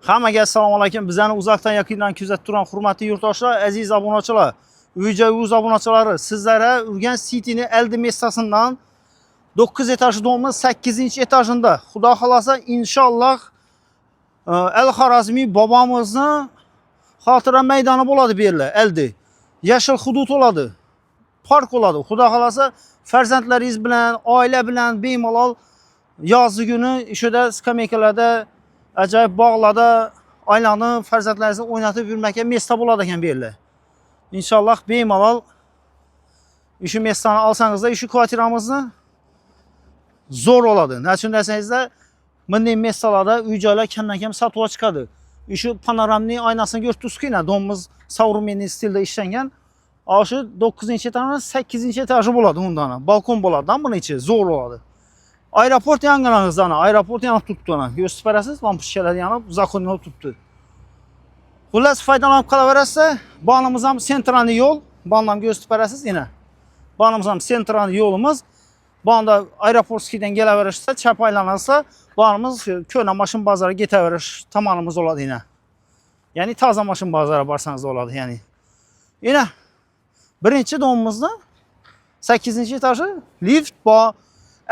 Hammaga assalomu alaykum. Bizani uzoqdan yaqindan kuzatib turgan hurmatli yurtdoshlar, aziz obunachilar, uy-joy obunachilar, sizlarga Urganch City'ni Eldi messasidan 9 etajli domimiz 8-etajında. Xudo xolasa inshaalloh El Xorazmiy bobomizni xotira maydoni bo'ladi bu yerlar. Eldi. Yashil hudud bo'ladi. Park bo'ladi. Xudo xolasa farzandlaringiz bilan, oila bilan bemalol yozgi kuni ishida skameykalarda ajoyib bog'larda oilani farzandlaringizni o'ynatib yurmakka mesta bo'ladi ekan bu yerlar. Inshaalloh bemalol shu mestani olsangizda shu kvartiramizni zo'r bo'ladi. Nechun desangizda, bunday mestalarda uy-joylar kamdan-kam sotuvga chiqadi. Shu panoramning oynasini ko'ribsizku, domimiz современный stilda ishlangan. Shu 9-etajdan 8-etaji bo'ladi undan. Balkon bo'ladi, buni ichi zo'r bo'ladi. Aeroport yangilangizdan, aeroport yanib turibdi ona. Ko'rsatib berasiz, lampochkalar yanib, zakonli bo'lib turibdi. Xullas foydalanib qolaverasiz. Bonimiz ham sentralniy yo'l, bonni ham ko'rsatib berasiz yana. Bonimiz ham sentralniy yo'limiz. Bonda aeroportskidan kelaverishsa, chap aylanasa, bonimiz ko'na mashin bozoriga ketaverish tomonimiz bo'ladi yana. Ya'ni toza mashin bozoriga borsangiz bo'ladi, ya'ni. Yana birinchi domimizda 8-etaji lift bor.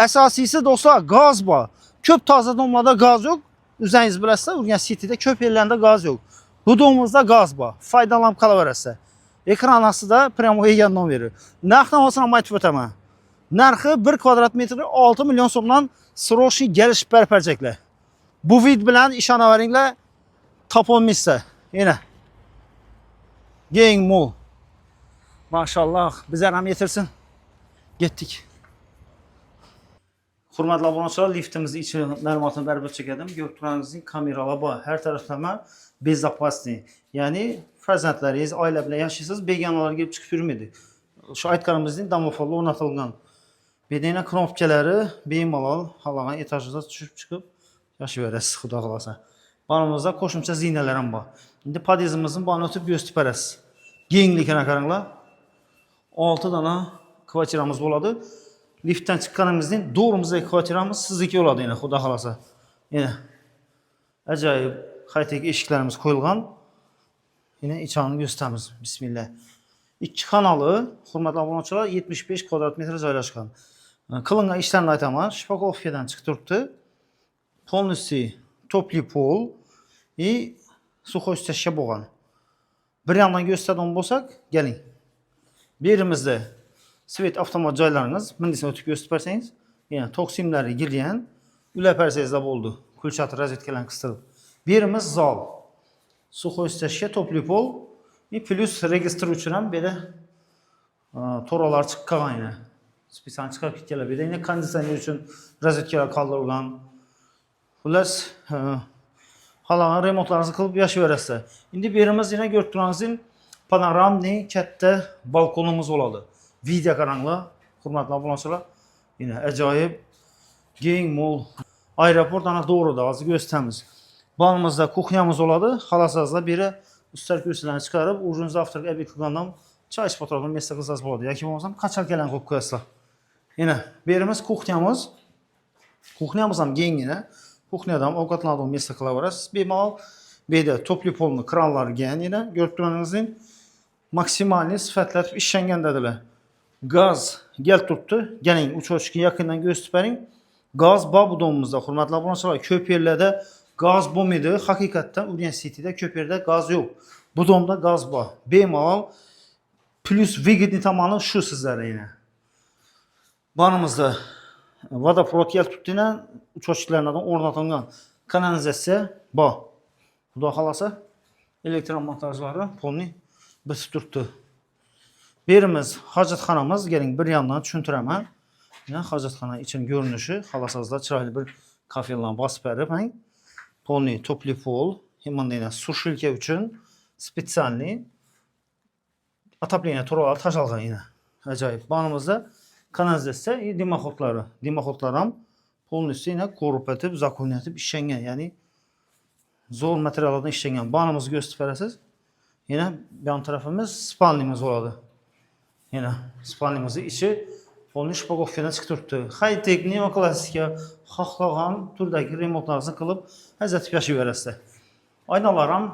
Asosiysi do'stlar gaz bor. Ko'p toza domlarda gaz yo'q. O'zingiz bilasizlar, Urganch City'da ko'p yerlarda gaz yo'q. Bu domimizda gaz bor. Foydalanib qolaverasiz. Ekran ostida pramo yegan nomeri. Narxni hozir ham aytib o'taman. Narxi 1 kvadrat metri 6 million so'mdan srochniy kelishib berajaklar. Bu vid bilan ishonaveringlar, topolmaysiz. Yana. Keng mol. Maşallah, bizlar ham yetirsin. Ketdik. Hurmatli obunachilar, liftimizni ichi ma'lumotini berib o'tganim. Ko'rib turganingizdek, kameralar bor. Har taraflama bezopasniy. Ya'ni farzandlaringiz, oila bilan yashaysiz, begonalarga kelib chiqib yurmaydi. Shu aytganimizdek domofonlar o'rnatilgan. Bedena knopkalari bemalol xohlagan etajda tushib chiqib yashayverasiz, xudo xolasa. Bonimizda qo'shimcha zinalar ham bor. Endi podyezdimizni boni o'tib ko'rsatib berasiz. Kengligini qaranglar. 6 dona kvartiramiz bo'ladi. Liftdan chiqqanimizdan do'rimizdagi kvartiramiz sizniki bo'ladi yana, xudo xolasa. Yana ajoyib high-tech eshiklarimiz qo'yilgan. Yana ichini ko'rsatamiz. Bismillah. 2 xonali, hurmatli obunachilar, 75 kvadrat metr joylashgan. Qilingan ishlarni aytaman. Shpakovkadan chiqib turibdi. Полностью topli pol и сухой stashka bo'lgan. Bir yandan ko'rsatadigan bo'lsak, keling. Bu yerimizda svet avtomat joylarimiz, bundisini o'tib ko'rsatib bersangiz, yana tok simlari girgan, ulab bersangizda bo'ldi. Kulchatli rozetkalarni qistirib. Bu yerimiz zol. Сухой stashka, topli pol и plus registr uchun ham bu yerda to'ralar chiqqan yana. Spesial chiqib ketganlar. Bu yerda yana konditsioner uchun rozetkalar qoldirilgan. Xullas, xohlagan remontlaringizni qilib yashayverasiz. Endi bu yerimiz yana ko'rib turganingizdek panoramniy katta balkonimiz bo'ladi. Video qaranglar, hurmatli obunachilar. Yana ajoyib keng mol aeroport ana to'g'rida hozir ko'rsatamiz. Bonimizda kuxnyamiz bo'ladi. Xohlasangizlar beri ustal kursilarni chiqarib, ujun завтрак обед qilgandan choy ichib o'tiradigan mesta qilsangiz bo'ladi. Yoki bo'lmasam qachalkalarni qo'yib qo'yasizlar. Yana bu yerimiz kuxnyamiz. Kuxnyamiz ham kengina. Kuxnyada ham ovqatlanadigan mesta qilaverasiz. Bemalol bu yerda topli polni kranlarga yana ko'rib turganingizdek maksimalniy sifatlatib ishlangan dedilar. Gaz kelib turibdi. Keling, uch ochga yaqindan ko'rsatib bering. Gaz bor bu domimizda, hurmatli obunachilar. Ko'p yerlarda gaz bo'lmaydi. Haqiqatdan Urganch City'da ko'p yerda gaz yo'q. Bu domda gaz bor. Bemalol plus выгодный tomoni shu sizlarga yana. Bonimizda vodoprovod kelib turibdi, uch ochlardan o'rnatilgan kanalizatsiya bor. Xudo xolasa elektromontajlari polni bitib turibdi. Bu yerimiz hojatxonamiz, keling bir yandan tushuntiraman. Yana hojatxona ichini ko'rinishi, xohlasangizlar chiroyli bir kafelarni bosib berib, polni topli pol, hamda sushilka uchun spetsialniy отопление to'ralari tashalgan yana. Ajoyib. Bonimizda kanalizatsiya va dimoxodlari. Dimoxodlar ham polностью yana ko'rib etib, zakonli etib ishlangan, ya'ni zo'r materiallardan ishlangan. Bonimizni ko'rsatib berasiz. Yana bu yon tarafimiz spalnimiz bo'ladi. Yana spalnimizning ichi polni shpakovkadan chiqib turibdi. High-tech, neoklassika, xohlagan turdagi remontlarni qilib, ajratib yashayverasizlar. Aynalar ham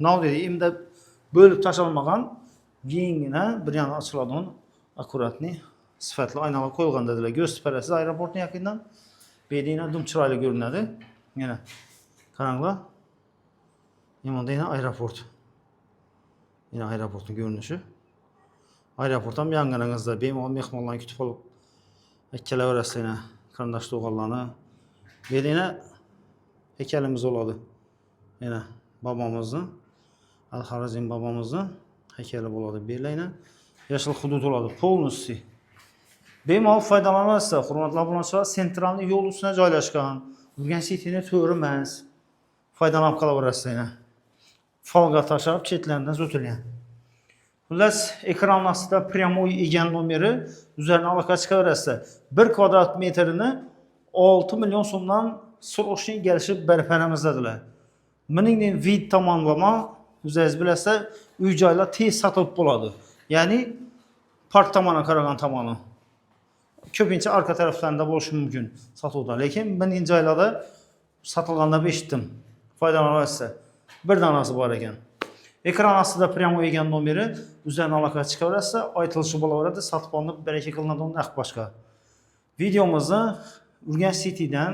nav deyimdə bölüb taşalmagan yengine bir yana açıladığın akuratni sifatli aynalar koyulğandadır. Göz süpərəsiz aeroportun yakından bediyinə dum çıraylı görünədir. Yine karanlığa. Yemanda yine aeroport. Yine aeroportun görünüşü. Aeroportdan yanğınınızda benim o mehmanlarını kütüp olup Heykələ öyrəsiyinə, karandaşlı oğallarını bediyinə heykelimiz oladı. Yine babamızın, Al-Harazim babamızın heykeli oladı. Beləyinə yaşıl hudud oladı. Polnusu. Benim al faydalanırsa, hurmatlı abunçular, sentralni yol üstüne joylashgan. Urganch City'ni to'g'rimas. Faydalanib qolaverasizlar. Folga tashab chetlaridan o'tilgan. Xullas, ekran ostida pryamoy egan nomeri üzerine aloqa chiqaverasizlar. 1 kvadrat metrini 6 milyon so'mdan srochniy kelishib barparamizdadirlar. Miningden vid tomonlama o'zingiz bilasizlar, uy joylar tez sotib bo'ladi. Ya'ni park tomoniga qaragan tomoni. Ko'pincha arka taraflarında bo'lishi mumkin sotuvda, lekin mening joylarda sotilganda eshitdim. Foydalanasizlar. Bir danasi bor ekan. Ekran ostida pryamoy egan nomeri üzerine aloqa chiqaverasizlar, aytilishi bo'laveradi, sotib olinib baraka qilinadi undan boshqa. Videomizni Urganch City'dan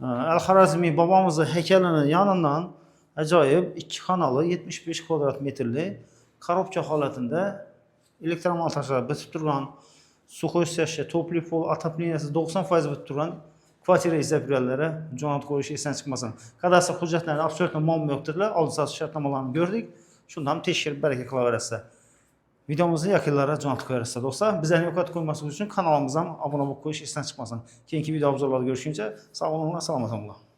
Al-Harazmi babamızın heykelinin yanından acayip 2 kanalı 75 kvadrat metrli korobka holatında elektromontajlar bitib turgan, suxoy sesya, topli pol, atapleniyasi 90% bitib turgan kvartira izləyirlərə jo'natib qo'yish esdan chiqmasin. Kadastr hujjatlarini absolutno muammo yo'qdirlar. Oldi-sotdi shartnomalarini ko'rdik. Shundan tekshirib baraka qilaverasizlar. Videomizni yaqinlarga jo'natib qo'yarsiz do'stlar. Bizlarni yo'qotib qo'ymaslik uchun kanalimizga obuna bo'lib qo'yish esdan chiqmasin. Keyingi video obzorlarda görüşünce sağ olun, salomat olun.